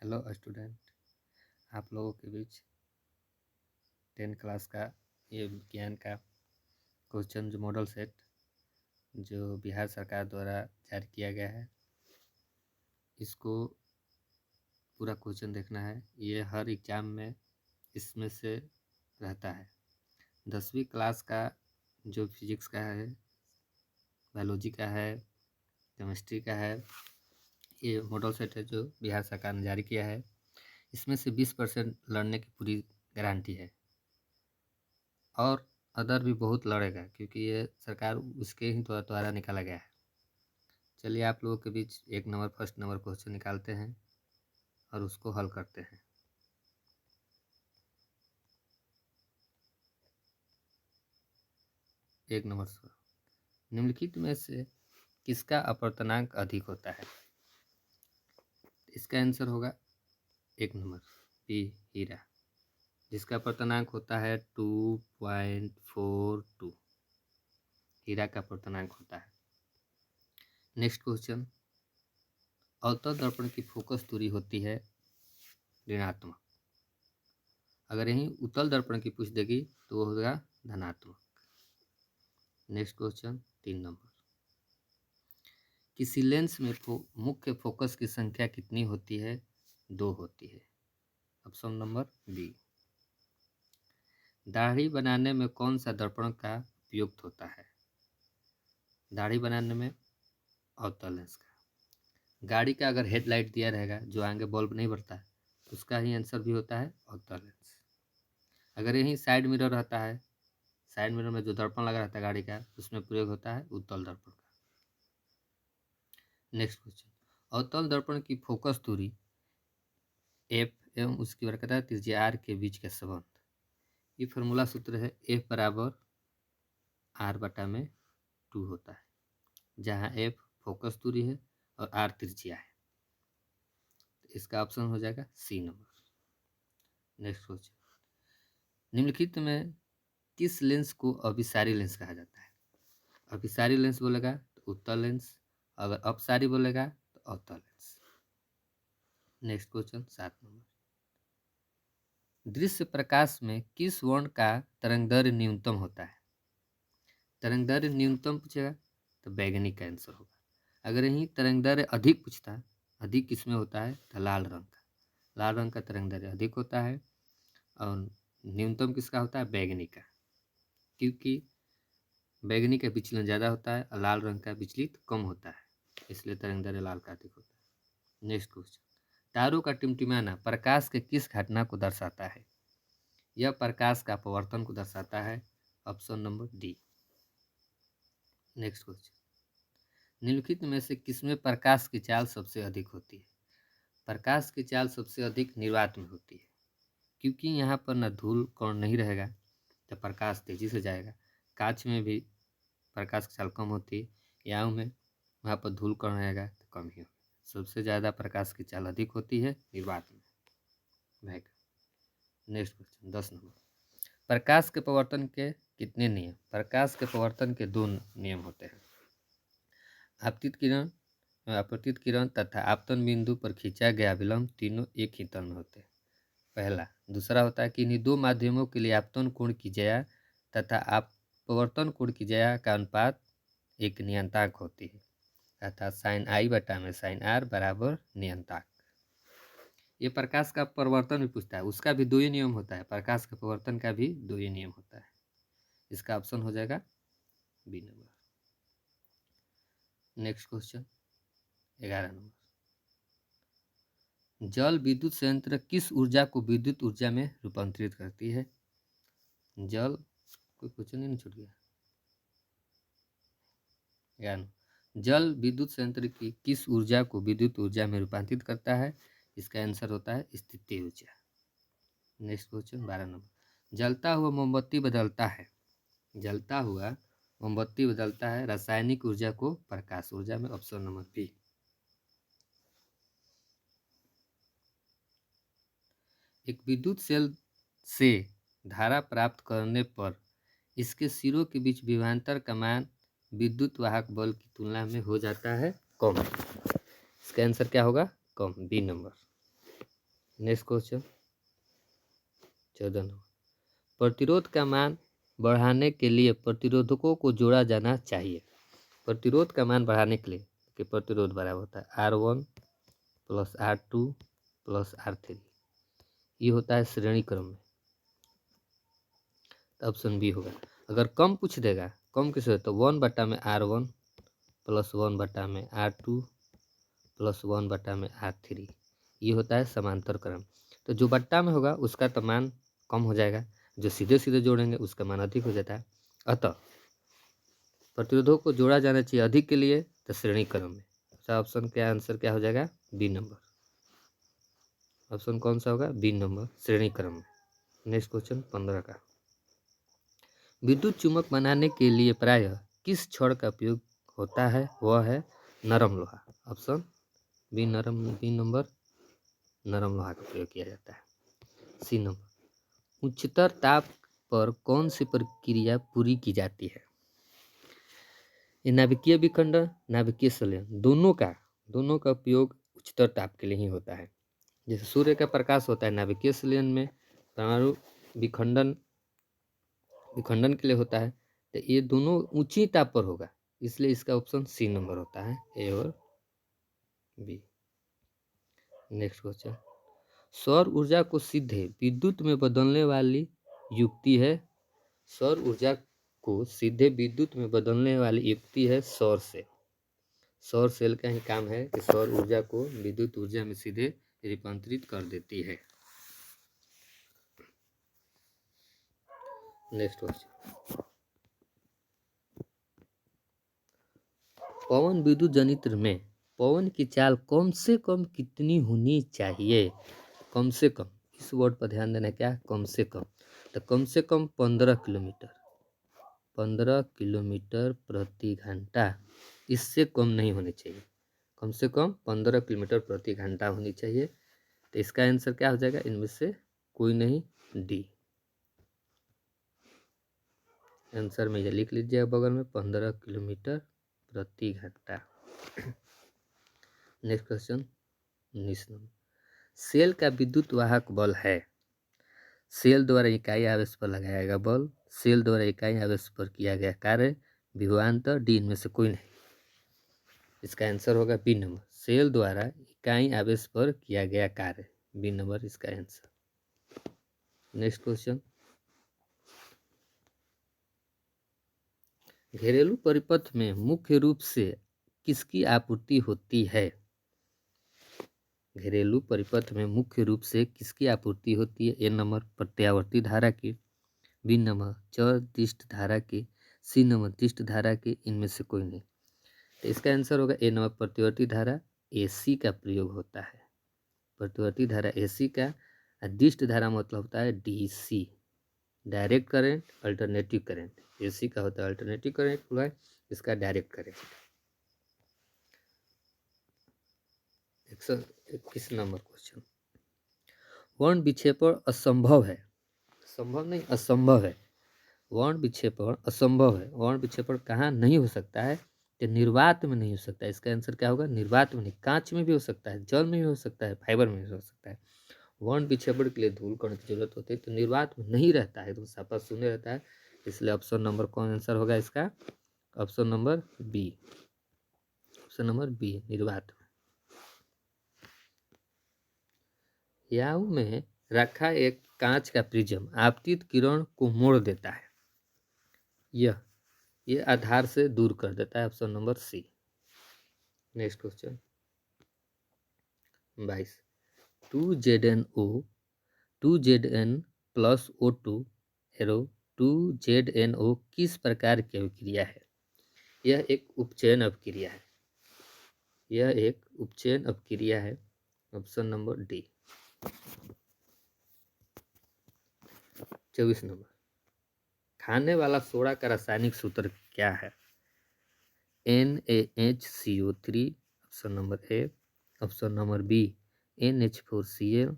Hello student, आप लोगों के बीच 10 क्लास का ये विज्ञान का क्वेश्चन जो मॉडल सेट जो बिहार सरकार द्वारा जारी किया गया है, इसको पूरा क्वेश्चन देखना है। ये हर एग्ज़ाम में इसमें से रहता है। 10वीं क्लास का जो फिजिक्स का है, बायोलॉजी का है, केमिस्ट्री का है, ये मॉडल सेट है जो बिहार सरकार ने जारी किया है। इसमें से 20% लड़ने की पूरी गारंटी है और अदर भी बहुत लड़ेगा क्योंकि ये सरकार उसके ही द्वारा निकाला गया है। चलिए आप लोगों के बीच फर्स्ट नंबर क्वेश्चन निकालते हैं और उसको हल करते हैं। एक नंबर सवाल, निम्नलिखित में से किसका अपवर्तनांक अधिक होता है? इसका आंसर होगा एक नंबर बी, हीरा, जिसका अपवर्तनांक होता है 2.42। हीरा का अपवर्तनांक होता है। नेक्स्ट क्वेश्चन, अवतल दर्पण की फोकस दूरी होती है ऋणात्मक। अगर यहीं उत्तल दर्पण की पूछ देगी तो वो होगा धनात्मक। नेक्स्ट क्वेश्चन 3 नंबर, किसी लेंस में मुख्य फोकस की संख्या कितनी होती है? 2 होती है। Option number B. दाढ़ी बनाने में कौन सा दर्पण का उपयुक्त होता है? दाढ़ी बनाने में अवतल लेंस का। गाड़ी का अगर हेडलाइट दिया रहेगा जो आगे बल्ब नहीं बढ़ता है, उसका ही आंसर भी होता है अवतल लेंस। अगर यहीं साइड मिरर रहता है, साइड मिरर में जो दर्पण लगा रहता है गाड़ी का, उसमें प्रयोग होता है उत्तल दर्पण का। नेक्स्ट क्वेश्चन, अवतल दर्पण की फोकस दूरी एफ एवं उसकी वक्रता त्रिज्या आर के बीच का संबंध। ये फॉर्मूला सूत्र है एफ बराबर आर बटा में 2 होता है, जहाँ एफ फोकस दूरी है और आर त्रिज्या है। तो इसका ऑप्शन हो जाएगा सी नंबर। नेक्स्ट क्वेश्चन, निम्नलिखित में किस लेंस को अभिसारी लेंस कहा जाता है? अभिसारी लेंस बोलेगा तो उत्तल लेंस, अगर अपसारी बोलेगा तो अवतल लेंस। नेक्स्ट क्वेश्चन 7 नंबर, दृश्य प्रकाश में किस वर्ण का तरंगदैर्घ्य न्यूनतम होता है? तरंगदैर्घ्य न्यूनतम पूछेगा तो बैगनी का आंसर होगा। अगर यही तरंगदैर्घ्य अधिक पूछता है, अधिक किसमें होता है तो लाल रंग का। लाल रंग का तरंगदैर्घ्य अधिक होता है और न्यूनतम किसका होता है? बैगनी का, क्योंकि बैगनी का विचलन ज़्यादा होता है और लाल रंग का विचलित कम होता है, इसलिए तरंगदैर्घ्य लाल का अधिक होता है। नेक्स्ट क्वेश्चन, तारों का टिमटिमाना प्रकाश के किस घटना को दर्शाता है? यह प्रकाश का अपवर्तन को दर्शाता है। Option number D. Next question, निम्नलिखित में से किसमें प्रकाश की चाल सबसे अधिक होती है? प्रकाश की चाल सबसे अधिक निर्वात में होती है, क्योंकि यहाँ पर न धूल कण नहीं रहेगा तो प्रकाश तेजी से जाएगा। कांच में भी प्रकाश की चाल कम होती है, याव में वहाँ पर धूल कण रहेगा तो कम ही होगा। सबसे ज़्यादा प्रकाश की चाल अधिक होती है निर्वात में। नेक्स्ट क्वेश्चन 10 नंबर, प्रकाश के प्रवर्तन के कितने नियम? प्रकाश के प्रवर्तन के 2 नियम होते हैं। अपतित किरण तथा आपतन बिंदु पर खींचा गया विलंब तीनों एक ही तल में होते हैं। पहला। दूसरा होता है कि इन्हीं 2 माध्यमों के लिए आपतन कोण की ज्या तथा अपवर्तन कोण की ज्या का अनुपात एक नियतांक होती है, अर्थात साइन आई बटा में साइन आर बराबर नियतांक। ये प्रकाश का परिवर्तन भी पूछता है, उसका भी 2 ही नियम होता है। प्रकाश के परिवर्तन का भी 2 ही नियम होता है। इसका ऑप्शन हो जाएगा B number. Next question 11 number, जल विद्युत संयंत्र किस ऊर्जा को विद्युत ऊर्जा में रूपांतरित करती है? जल, कोई क्वेश्चन ही नहीं छूट गया। जल विद्युत संयंत्र की किस ऊर्जा को विद्युत ऊर्जा में रूपांतरित करता है? इसका आंसर होता है स्थितीय ऊर्जा। नेक्स्ट क्वेश्चन 12 नंबर, जलता हुआ मोमबत्ती बदलता है रासायनिक ऊर्जा को प्रकाश ऊर्जा में। Option number B. एक विद्युत सेल से धारा प्राप्त करने पर इसके सिरों के बीच विभवांतर का मान विद्युत वाहक बल की तुलना में हो जाता है कम। इसका आंसर क्या होगा? Come, B number. Next question 14 number, प्रतिरोध का मान बढ़ाने के लिए प्रतिरोधकों को जोड़ा जाना चाहिए। प्रतिरोध का मान बढ़ाने के लिए कि प्रतिरोध बराबर होता है R1 plus R2 plus R3, ये होता है श्रेणी क्रम में, तो ऑप्शन बी होगा। अगर कम पूछ देगा, कम किसे, तो 1/R1 plus 1/R2 plus 1/R3, ये होता है समांतर क्रम। तो जो बट्टा में होगा उसका तो मान कम हो जाएगा, जो सीधे सीधे जोड़ेंगे उसका मान अधिक हो जाता है। अतः प्रतिरोधों को जोड़ा जाना चाहिए अधिक के लिए तो श्रेणी क्रम में। अच्छा, ऑप्शन का आंसर क्या हो जाएगा? B number. ऑप्शन कौन सा होगा? बी नंबर, श्रेणी क्रम में। नेक्स्ट क्वेश्चन 15 का, विद्युत चुम्बक बनाने के लिए प्रायः किस छड़ का उपयोग होता है? वह है नरम लोहा। ऑप्शन बी नंबर, नरम लोहा का प्रयोग किया जाता है। सी नंबर, उच्चतर ताप पर कौन सी प्रक्रिया पूरी की जाती है? ये नाभिकीय विखंडन, नाभिकीय संलयन, दोनों का उपयोग उच्चतर ताप के लिए ही होता है। जैसे सूर्य का प्रकाश होता है नाभिकीय संलयन में, परमाणु विखंडन के लिए होता है, तो ये दोनों ऊंची ताप पर होगा, इसलिए इसका ऑप्शन सी नंबर होता है, ए और बी। नेक्स्ट क्वेश्चन, सौर ऊर्जा को सीधे विद्युत में बदलने वाली युक्ति है। सौर ऊर्जा को सीधे विद्युत में बदलने वाली युक्ति है सौर सेल। सौर सेल का ही काम है कि सौर ऊर्जा को विद्युत ऊर्जा में सीधे रूपांतरित कर देती है। नेक्स्ट क्वेश्चन, पवन विद्युत जनित्र में पवन की चाल कम से कम कितनी होनी चाहिए? कम से कम, इस वर्ड पर ध्यान देना, क्या कम से कम? तो कम से कम 15 किलोमीटर, 15 किलोमीटर प्रति घंटा, इससे कम नहीं होनी चाहिए। कम से कम 15 किलोमीटर प्रति घंटा होनी चाहिए। तो इसका आंसर क्या हो जाएगा? इनमें से कोई नहीं, डी। आंसर में ये लिख लीजिए बगल में, 15 किलोमीटर प्रति घंटा। नेक्स्ट क्वेश्चन 19 नंबर, सेल का विद्युत वाहक बल है। सेल द्वारा इकाई आवेश पर लगाया गया बल, सेल द्वारा इकाई आवेश पर किया गया कार्य, विभवांतर, डी, इनमें से कोई नहीं। इसका आंसर होगा बी नंबर, सेल द्वारा इकाई आवेश पर किया गया कार्य, बी नंबर इसका आंसर। नेक्स्ट क्वेश्चन, घरेलू परिपथ में मुख्य रूप से किसकी आपूर्ति होती है? घरेलू परिपथ में मुख्य रूप से किसकी आपूर्ति होती है? ए नंबर प्रत्यावर्ती धारा की, बी नंबर चरदिष्ट धारा की, सी नंबर दिष्ट धारा की, इनमें से कोई नहीं। तो इसका आंसर होगा ए नंबर प्रतिवर्ती धारा, एसी का प्रयोग होता है। प्रतिवर्ती धारा एसी का, दिष्ट धारा मतलब होता है DC, direct current, alternative current. AC का होता है अल्टरनेटिव करंट, इसका डायरेक्ट करंट। 121 नंबर क्वेश्चन, वर्ण विक्षेपण असंभव है, संभव नहीं असंभव है, वर्ण विक्षेपण असंभव है। वर्ण विक्षेपण कहाँ नहीं हो सकता है? तो निर्वात में नहीं हो सकता है। इसका आंसर क्या होगा? निर्वात में नहीं, कांच में भी हो सकता है, जल में भी हो सकता है, फाइबर में भी हो सकता है। वर्ण विक्षेपण के लिए धूल कण की जरूरत होती है, तो निर्वात में नहीं रहता है, तो साफा शून्य रहता है। इसलिए ऑप्शन नंबर कौन आंसर होगा इसका? Option number B, option number B, निर्वात में। याहू में रखा एक कांच का प्रिज्म आपतित किरण को मोड़ देता है, ये आधार से दूर कर देता है, option number C. Next question 22, 2ZN plus O2 arrow 2ZNO किस प्रकार की अभिक्रिया है? यह एक उपचयन अभिक्रिया है, यह एक उपचयन अभिक्रिया है, ऑप्शन नंबर डी। 24 नंबर, खाने वाला सोडा का रासायनिक सूत्र क्या है? NaHCO3, option number A, option number B NH4Cl,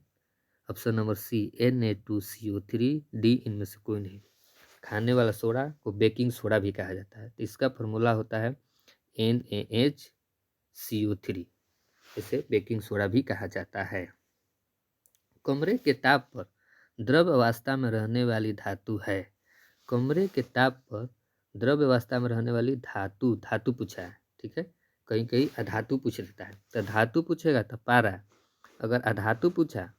option number C Na2CO3, D, इनमें से कोई नहीं। खाने वाला सोडा को बेकिंग सोडा भी कहा जाता है, तो इसका फॉर्मूला होता है NaHCO3, इसे बेकिंग सोडा भी कहा जाता है। कमरे के ताप पर द्रव अवस्था में रहने वाली धातु है। कमरे के ताप पर द्रव अवस्था में रहने वाली धातु, धातु पूछा है, ठीक है। कहीं कहीं अधातु पूछ लेता है, तो धातु पूछेगा तो पारा। अगर अधातु पूछा,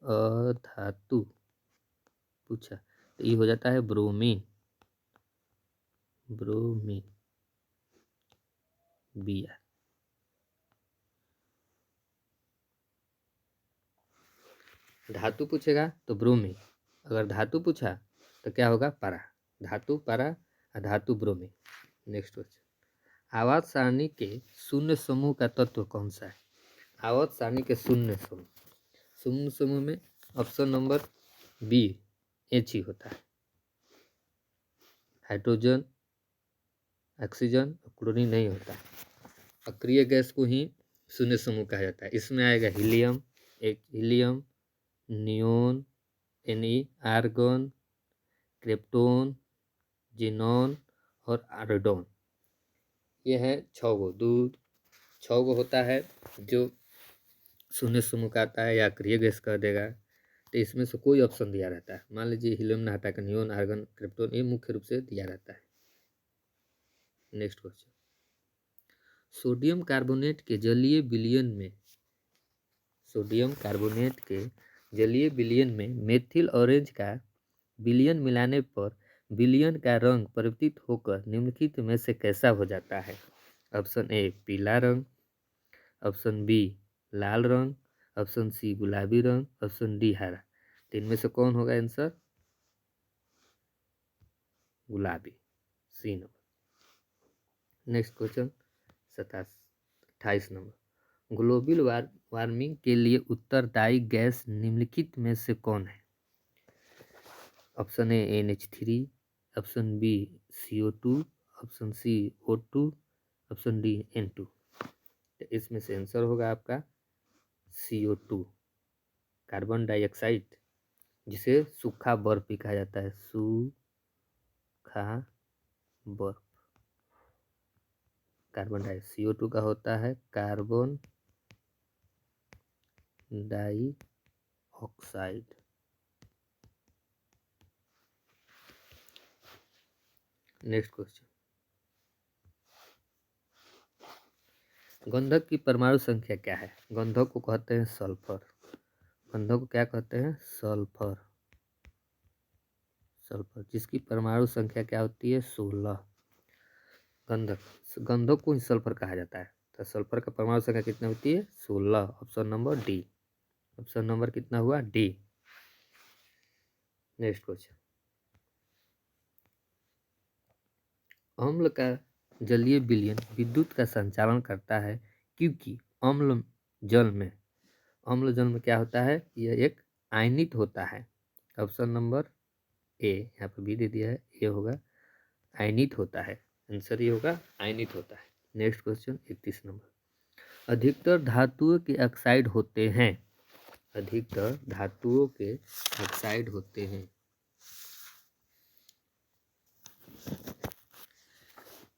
अधातु पूछा तो ये हो जाता है ब्रोमीन, ब्रोमीन Br। धातु पूछेगा तो ब्रोमीन, अगर धातु पूछा तो क्या होगा, पारा। धातु पारा, अधातु ब्रोमीन। नेक्स्ट क्वेश्चन, आवर्त सारणी के शून्य समूह का तत्व कौन सा है? आवर्त सारणी के शून्य समूह, शून्य समूह में ऑप्शन नंबर बी एच ही होता है। हाइड्रोजन, ऑक्सीजन, क्लोरीन नहीं होता है। अक्रिय गैस को ही शून्य समूह कहा जाता है। इसमें आएगा हीलियम, एक helium, neon Ne, argon, krypton, xenon और आर्गोन। ये है 6 गो, 6 गो होता है जो शून्य समूह का आता है या अक्रिय गैस कह देगा। तो इसमें से कोई ऑप्शन दिया रहता है। मान लीजिए हीलियम ने हटाकर नियोन, आर्गन, क्रिप्टोन, ये मुख्य रूप से दिया रहता है। नेक्स्ट क्वेश्चन, सोडियम कार्बोनेट के जलीय विलयन में, सोडियम कार्बोनेट के जलीय विलयन में मेथिल ऑरेंज का विलयन मिलाने पर विलयन का रंग परिवर्तित होकर निम्नलिखित में से कैसा हो जाता है? ऑप्शन ए पीला रंग, ऑप्शन बी लाल रंग, ऑप्शन सी गुलाबी रंग, ऑप्शन डी हरा। तो इनमें से कौन होगा आंसर? गुलाबी, C number. Next question 28 number, global warming के लिए उत्तरदायी गैस निम्नलिखित में से कौन है? Option A NH3, option B CO2, option C O2, option D N2। तो इसमें से आंसर होगा आपका CO2, कार्बन डाइऑक्साइड, जिसे सूखा बर्फ भी कहा जाता है, सूखा बर्फ। कार्बन डाइऑक्साइड CO2 का होता है कार्बन डाइऑक्साइड। नेक्स्ट क्वेश्चन, गंधक की परमाणु संख्या क्या है? गंधक को कहते हैं सल्फर। गंधक को क्या कहते हैं? सल्फर, सल्फर, जिसकी परमाणु संख्या क्या होती है? 16। गंधक, गंधक को ही सल्फर कहा जाता है। तो सल्फर का परमाणु संख्या कितनी होती है? 16। Option number D. Option number कितना हुआ? डी। नेक्स्ट क्वेश्चन, अम्ल का जलीय विलयन विद्युत का संचालन करता है क्योंकि अम्ल जल में, अम्ल जल में क्या होता है? यह एक आयनित होता है। ऑप्शन नंबर ए, यहाँ पर भी दे दिया है, ये होगा आयनित होता है। आंसर ये होगा आयनित होता है। नेक्स्ट क्वेश्चन 31 नंबर, अधिकतर धातुओं के ऑक्साइड होते हैं, अधिकतर धातुओं के ऑक्साइड होते हैं।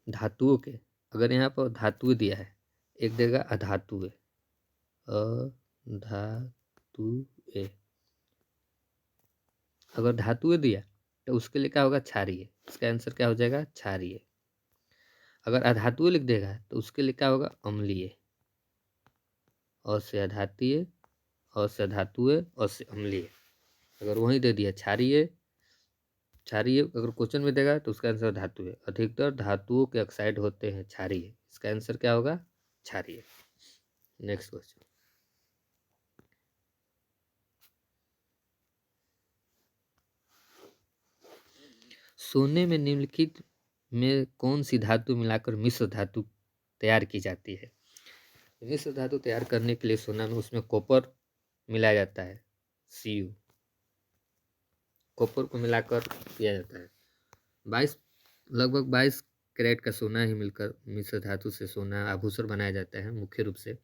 धातुओं के, अगर यहाँ पर धातु दिया है, एक देगा अधातुए, अधातुए। अगर धातुए दिया तो उसके लिए क्या होगा? क्षारीय। इसका आंसर क्या हो जाएगा? क्षारीय। अगर अधातुए लिख देगा तो उसके लिए क्या होगा? अम्लीय। और से अधातीय, और से धातुए, और से अम्लीय। अगर वहीं दे दिया क्षारीय, क्षारीय अगर क्वेश्चन में देगा तो उसका आंसर धातु है। अधिकतर धातुओं के ऑक्साइड होते हैं क्षारीय। इसका आंसर क्या होगा? क्षारीय। नेक्स्ट क्वेश्चन, सोने में निम्नलिखित में कौन सी धातु मिलाकर मिश्र धातु तैयार की जाती है? मिश्र धातु तैयार करने के लिए सोना में उसमें कॉपर मिलाया जाता है, Cu, कॉपर को मिलाकर किया जाता है। 22, लगभग 22 कैरेट का सोना ही मिलकर मिश्र धातु से सोना आभूषण बनाया जाता है। मुख्य रूप से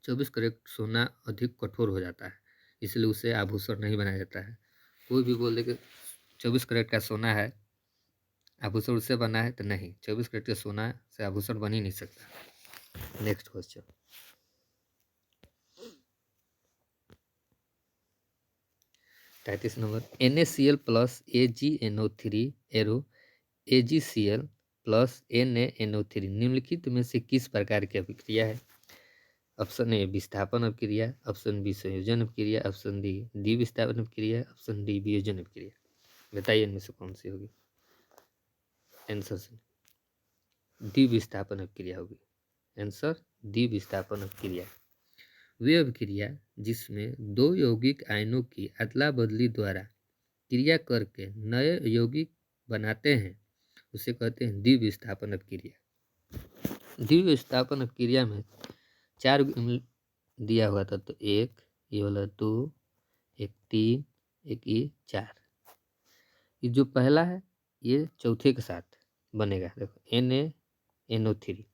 24 कैरेट सोना अधिक कठोर हो जाता है, इसलिए उसे आभूषण नहीं बनाया जाता है। कोई भी बोल दे कि 24 कैरेट का सोना है, आभूषण उससे बना है, तो नहीं, 24 कैरेट का सोना से आभूषण बन ही नहीं सकता। Next question, 33 number NaCl plus AgNO3 arrow AgCl plus NaNO3 निम्नलिखित में से किस प्रकार की अभिक्रिया है? ऑप्शन ए विस्थापन अभिक्रिया, ऑप्शन बी संयोजन अभिक्रिया, ऑप्शन डी विस्थापन अभिक्रिया, ऑप्शन डी वियोजन अभिक्रिया। बताइए इनमें से कौन सी होगी आंसर से? डी विस्थापन अभिक्रिया होगी। आंसर डी विस्थापन अभिक्रिया। वे अभिक्रिया जिसमें दो यौगिक आयनों की अदला बदली द्वारा क्रिया करके नए यौगिक बनाते हैं उसे कहते हैं द्विविस्थापन अभिक्रिया। द्विविस्थापन अभिक्रिया में 4 दिया हुआ था, तो 1, ये वाला 2, एक 3, एक ये 4। ये जो पहला है ये चौथे के साथ बनेगा, देखो NaNO3।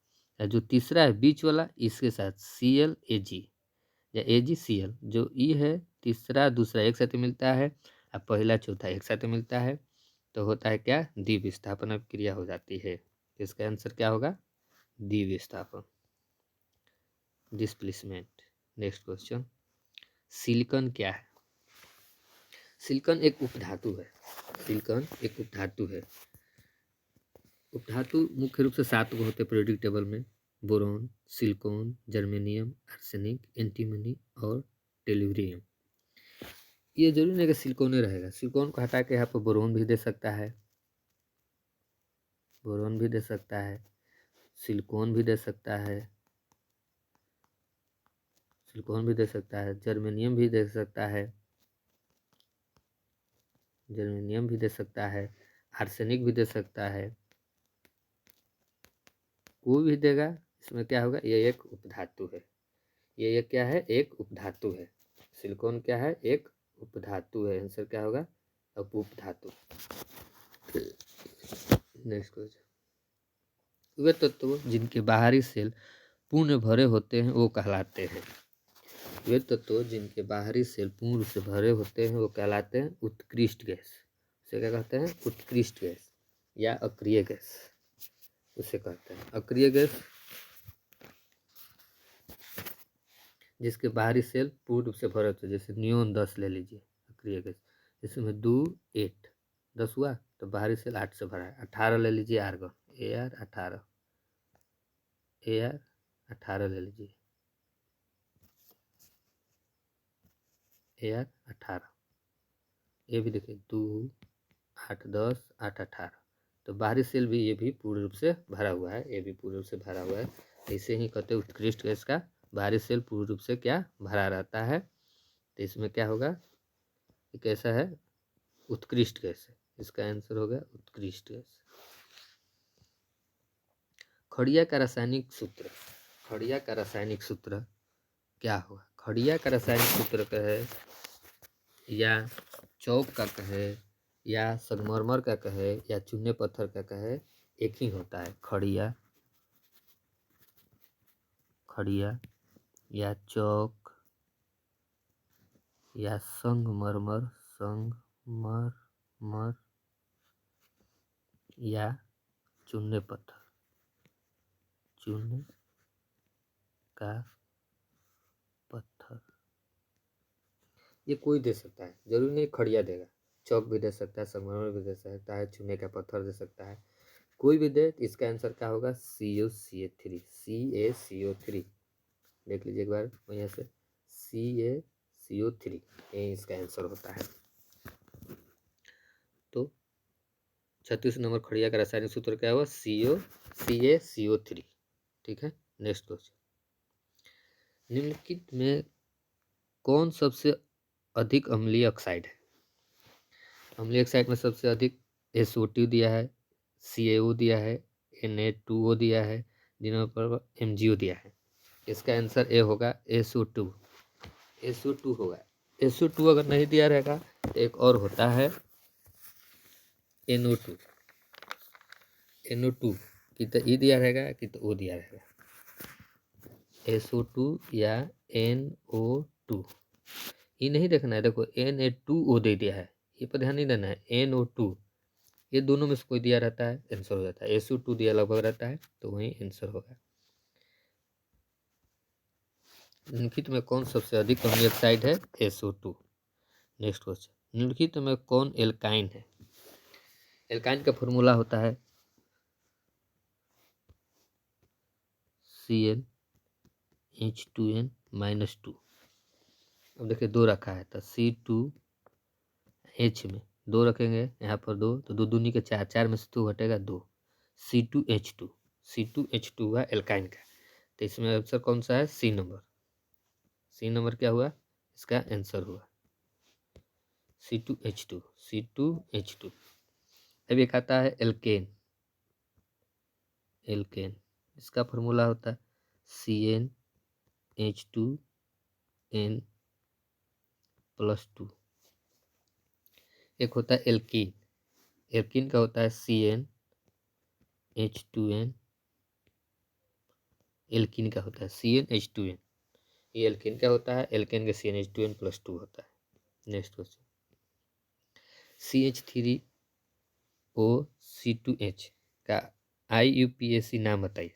और जो तीसरा है बीच वाला इसके साथ ClAg या AgCl, जो ई है तीसरा दूसरा एक साथ मिलता है और पहला चौथा एक साथ मिलता है, तो होता है क्या? द्विविस्थापन अभिक्रिया हो जाती है। इसका आंसर क्या होगा? द्विविस्थापन, डिस्प्लेसमेंट। नेक्स्ट क्वेश्चन, सिलिकॉन क्या है? सिलिकॉन एक उपधातु है। सिलिकॉन एक उपधातु है। उपधातु मुख्य रूप से 7 को होते हैं पीरियोडिक टेबल में: boron, silicon, germanium, arsenic, antimony और टेलुरियम। ये जरूरी नहीं कि सिलिकॉन ही रहेगा, सिलिकॉन को हटा के यहाँ पर बोरोन भी दे सकता है, बोरोन भी दे सकता है, सिलिकॉन भी दे सकता है, सिलिकॉन भी दे सकता है, जर्मेनियम भी दे सकता है, जर्मेनियम भी दे सकता है, आर्सेनिक भी दे सकता है। कोई भी देगा, इसमें क्या होगा? ये एक उपधातु है। ये क्या है? एक उपधातु है। सिलिकॉन क्या है? एक उपधातु है। आंसर क्या होगा? उपधातु। नेक्स्ट क्वेश्चन, वे तत्व जिनके बाहरी सेल पूर्ण भरे होते हैं वो कहलाते हैं। वे तत्व जिनके बाहरी सेल पूर्ण रूप से भरे होते हैं वो कहलाते हैं उत्कृष्ट गैस। उसे क्या कहते हैं? उत्कृष्ट गैस या अक्रिय गैस उसे कहते हैं। अक्रिय गैस जिसके बाहरी सेल पूर्ण रूप से भरे होते हैं, जैसे नियोन 10 ले लीजिए, अक्रिय गैस। इसमें 2 8 10 हुआ तो बाहरी सेल 8 से भरा है। 18 ले लीजिए आर्गन, Ar18, Ar18 ले लीजिए, Ar18। ये भी देखिए 2 8 10 8 18, तो बाहरी सेल भी ये भी पूर्ण रूप से भरा हुआ है, ये भी पूर्ण रूप से भरा हुआ है। ऐसे ही कहते हैं उत्कृष्ट गैस का बाहरी सेल पूर्ण रूप से क्या? भरा रहता है। तो इसमें क्या होगा? ये कैसा है? उत्कृष्ट गैस है। इसका आंसर होगा उत्कृष्ट गैस। खड़िया का रासायनिक सूत्र, खड़िया का रासायनिक सूत्र क्या होगा? खड़िया का रासायनिक सूत्र कहे या चौक का कहे या संगमरमर का कहे या चूने पत्थर का कहे, एक ही होता है। खड़िया, खड़िया या चौक या संगमरमर, संगमरमर या चूने पत्थर, चूने का पत्थर। ये कोई दे सकता है, जरूरी नहीं खड़िया देगा, चौक भी दे सकता है, संगमरमर भी दे सकता है, चूने का पत्थर दे सकता है, कोई भी दे। इसका आंसर क्या होगा? CaCO3, CaCO3। देख लीजिए एक बार यहाँ से, CaCO3 यही इसका आंसर होता है। तो 36 नंबर खड़िया का रासायनिक सूत्र क्या हुआ? CaCO3। ठीक है। नेक्स्ट क्वेश्चन, निम्नलिखित में कौन सबसे अधिक अम्लीय ऑक्साइड है? अम्लीय ऑक्साइड में सबसे अधिक SO2 दिया है, CaO दिया है, Na2O दिया है, जिनमें पर MgO दिया है। इसका आंसर ए होगा SO2। SO2 होगा। SO2 अगर नहीं दिया रहेगा तो एक और होता है NO2। NO2 कि तो ई दिया रहेगा कि तो O दिया रहेगा। SO2 या NO2, ये नहीं देखना है। देखो Na2O दे दिया है, ये पर ध्यान नहीं देना है। NO2 ये दोनों में से कोई दिया रहता है, आंसर हो जाता है। SO2 दिया लगभग रहता है तो वही आंसर होगा। निम्नलिखित में कौन सबसे अधिक अम्लीय ऑक्साइड है? SO2। नेक्स्ट क्वेश्चन, निम्नलिखित में कौन एल्काइन है? एल्काइन का फॉर्मूला होता है CnH2n-2। अब देखिए 2 रखा है तो C2H में 2 रखेंगे, यहाँ पर 2 तो 2 दूनी के 4, 4 में से 2 घटेगा 2, C2H2, C2H2 हुआ एल्काइन का। तो इसमें आंसर कौन सा है? सी नंबर। सी नंबर क्या हुआ? इसका आंसर हुआ C2H2, C2H2। अब एक आता है एल्केन। एल्केन इसका फॉर्मूला होता है CnH2n+2। एक होता है एल्कीन। एल्कीन का होता है CnH2n। एल्कीन का होता है CnH2n। ये एल्कीन का होता है, एल्केन का CnH2n+2 होता है। नेक्स्ट क्वेश्चन, CH3OC2H का IUPAC नाम बताइए।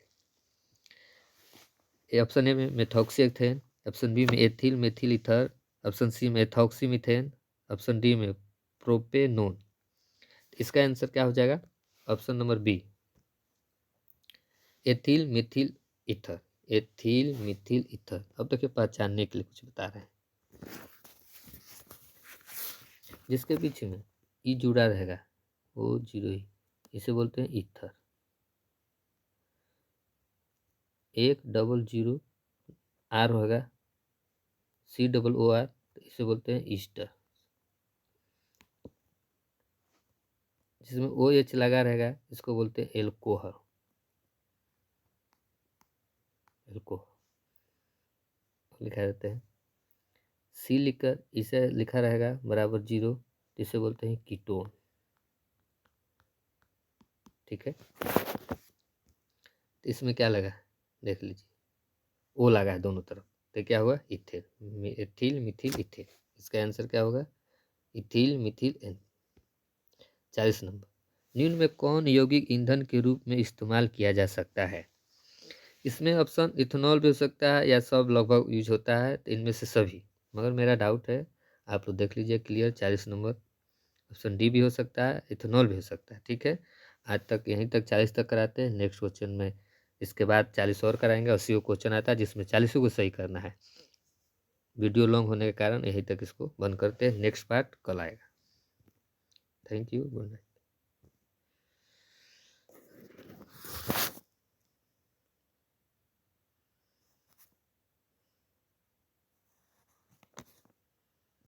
ऑप्शन ए में मेथॉक्सी एथेन, ऑप्शन बी में ethyl methyl ether, option C में एथॉक्सी मीथेन, ऑप्शन डी में प्रोपेनोन। इसका आंसर क्या हो जाएगा? Option number B, ethyl methyl ether. Ethyl methyl ether. अब देखिए पहचानने के लिए कुछ बता रहे हैं। जिसके पीछे में ई जुड़ा रहेगा वो जीरो ही, इसे बोलते हैं ईथर। 100 आर होगा, COOR, तो इसे बोलते हैं ईस्टर। जिसमें OH लगा रहेगा इसको बोलते हैं एल्कोहल। एल्कोहल लिखा देते हैं। सी लिखकर इसे लिखा रहेगा बराबर 0, तो इसे बोलते हैं कीटोन। ठीक है, तो इसमें क्या लगा देख लीजिए, ओ लगा है दोनों तरफ, तो क्या हुआ? इथेन। Ethyl Mithil ethane. इसका आंसर क्या होगा? Ethyl Mithil N. 40 नंबर, निम्न में कौन यौगिक ईंधन के रूप में इस्तेमाल किया जा सकता है? इसमें ऑप्शन इथेनॉल भी हो सकता है या सब लगभग यूज होता है, तो इनमें से सभी, मगर मेरा डाउट है, आप लोग देख लीजिए क्लियर। 40 नंबर, ऑप्शन डी भी हो सकता है, इथेनॉल भी हो सकता है। ठीक है, आज तक यहीं तक 40 तक कराते हैं। नेक्स्ट क्वेश्चन में इसके बाद 40 और कराएंगे। 80 क्वेश्चन आता है जिसमें 40 को सही करना है। वीडियो लॉन्ग होने के कारण यहीं तक इसको बंद करते हैं। नेक्स्ट पार्ट कल आएगा। Thank you, good night.